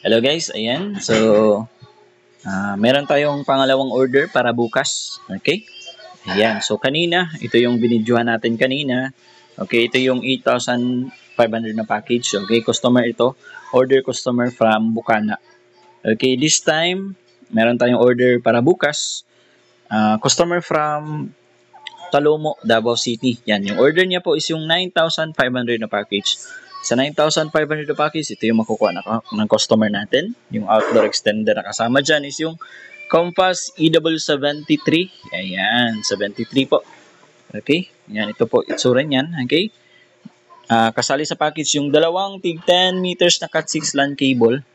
Hello guys, ayan. So, meron tayong pangalawang order para bukas. Okay? Ayan. So, kanina, ito yung binidyohan natin kanina. Okay, ito yung 8,500 na package. Okay, customer ito. Order customer from Bukana. Okay, this time, meron tayong order para bukas. Customer from Talomo, Davao City. Yan, yung order niya po is yung 9,500 na package. Sa 9,500 na package, ito yung makukuha ng customer natin. Yung outdoor extender na kasama dyan is yung Compass EW73. Ayan, 73 po. Okay, yan, ito po itsura niyan. Okay, kasali sa package yung dalawang tig 10 meters na Cat 6 LAN cable.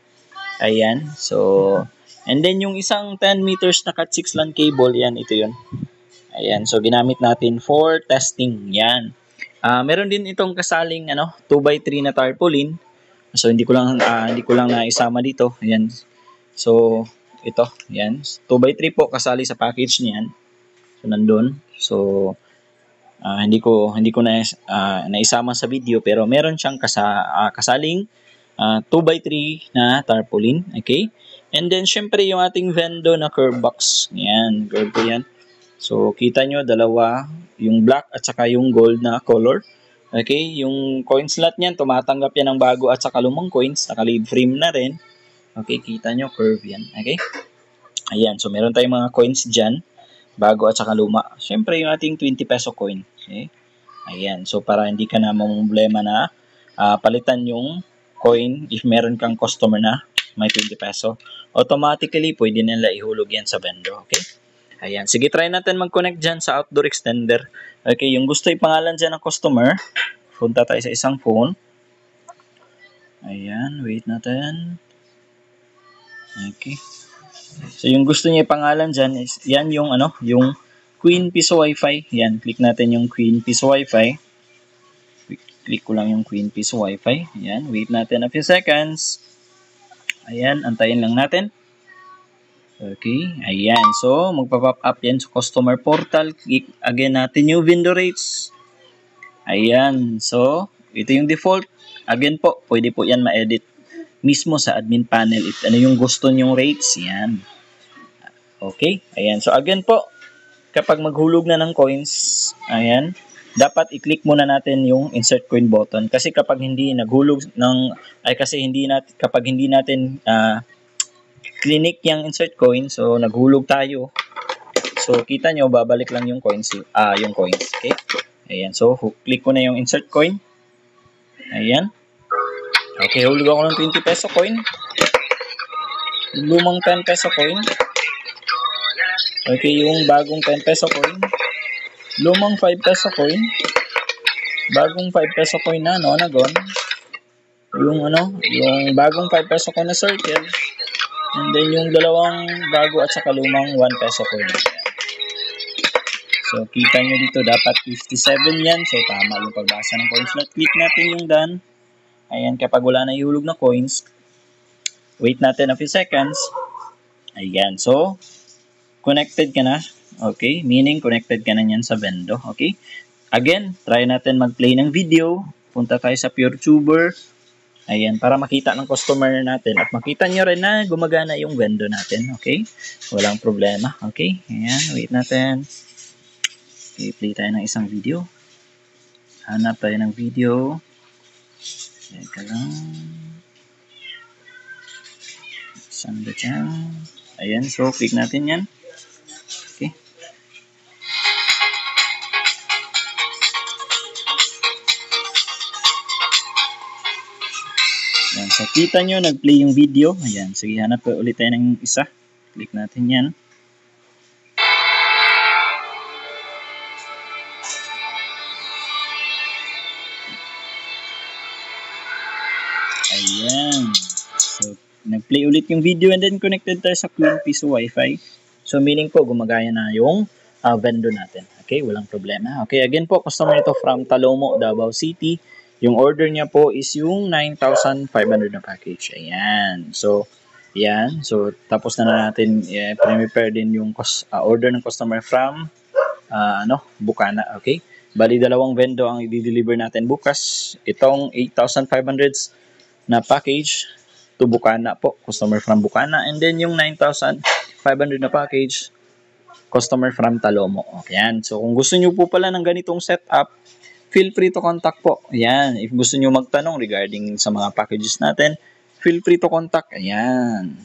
Ayan, so, and then yung isang 10 meters na Cat 6 LAN cable, yan, ito yun. Ayan, so ginamit natin for testing. Yan. Meron din itong kasaling 2x3 na tarpaulin. So hindi ko lang naisama dito. Ayan. So ito, yan. 2x3 po kasali sa package niyan. So nandun. So hindi ko naisama sa video pero meron siyang kasaling 2x3 na tarpaulin. Okay? And then syempre yung ating Vendo na curve box. Yan, curve po yan. So, kita nyo, dalawa, yung black at saka yung gold na color. Okay, yung coin slot niyan, tumatanggap yan ng bago at saka lumang coins. Naka-lead frame na rin. Okay, kita nyo, curve yan. Okay, ayan, so meron tayong mga coins dyan, bago at saka luma. Siyempre, yung ating 20 peso coin. Okay, ayan, so para hindi ka na mamumblema na palitan yung coin if meron kang customer na may 20 peso. Automatically, pwede nila ihulog yan sa Vendo. Okay. Ayan. Sige, try natin mag-connect dyan sa outdoor extender. Okay, yung gusto ipangalan dyan ng customer, punta tayo sa isang phone. Ayan, wait natin. Okay. So, yung gusto niya ipangalan dyan is, yan yung, yung Queen Piso Wi-Fi. Yan, click natin yung Queen Piso Wi-Fi. Click ko lang yung Queen Piso Wi-Fi. Ayan, wait natin a few seconds. Ayan, antayin lang natin. Okay, ayan. So, magpa-pop up yan sa customer portal. Click again natin yung window rates. Ayan. So, ito yung default. Again po, pwede po yan ma-edit mismo sa admin panel. If ano yung gusto nyong rates, yan. Okay, ayan. So, again po, kapag maghulog na ng coins, ayan, dapat i-click muna natin yung insert coin button. Kasi kapag hindi naghulog kapag hindi natin clinic yung insert coin, so naghulog tayo. So kita nyo, babalik lang yung coins, okay? Ayan, so click ko na yung insert coin. Ayan. Okay, hulog ako ng 20 peso coin. Lumang 10 peso coin. Okay, yung bagong 10 peso coin. Lumang 5 peso coin. Bagong 5 peso coin na, nagon. Yung bagong 5 peso coin na circle. And then yung dalawang bago at saka lumang 1 peso coin. So, kita nyo dito, dapat 57 yan. So, tama yung pagbasa ng coins slot. Click natin yung done. Ayan, kapag wala na ihulog na coins, wait natin a few seconds. Ayan, so, connected ka na. Okay, meaning connected ka na yan sa Vendo. Okay, again, try natin mag-play ng video. Punta tayo sa PureTuber. Ayan, para makita ng customer natin at makita nyo rin na gumagana yung Vendo natin. Okay? Walang problema. Okay? Ayan, wait natin. Okay, play tayo ng isang video. Hanap tayo ng video. Teka lang. Saan ba dyan? Ayan, so click natin yan. Okay. Ayan, so kita nyo, nag-play yung video. Ayan, sige, hanap ko ulit tayo ng isa. Click natin yan. Ayan. So, nag-play ulit yung video and then connected tayo sa Queen Piso Wi-Fi. So, meaning po, gumagaya na yung Vendo natin. Okay, walang problema. Okay, again po, customer ito from Talomo, Davao City. Yung order niya po is yung 9,500 na package. Ayan. So, yan. So, tapos na natin prepare din yung order ng customer from Bukana. Okay. Bali, dalawang Vendo ang i-deliver natin bukas. Itong 8,500 na package. to Bukana po, customer from Bukana. And then yung 9,500 na package, customer from Talomo. Ayan. So kung gusto nyo po pala ng ganitong setup, feel free to contact po. Ayan. If gusto nyo magtanong regarding sa mga packages natin, feel free to contact. Ayan.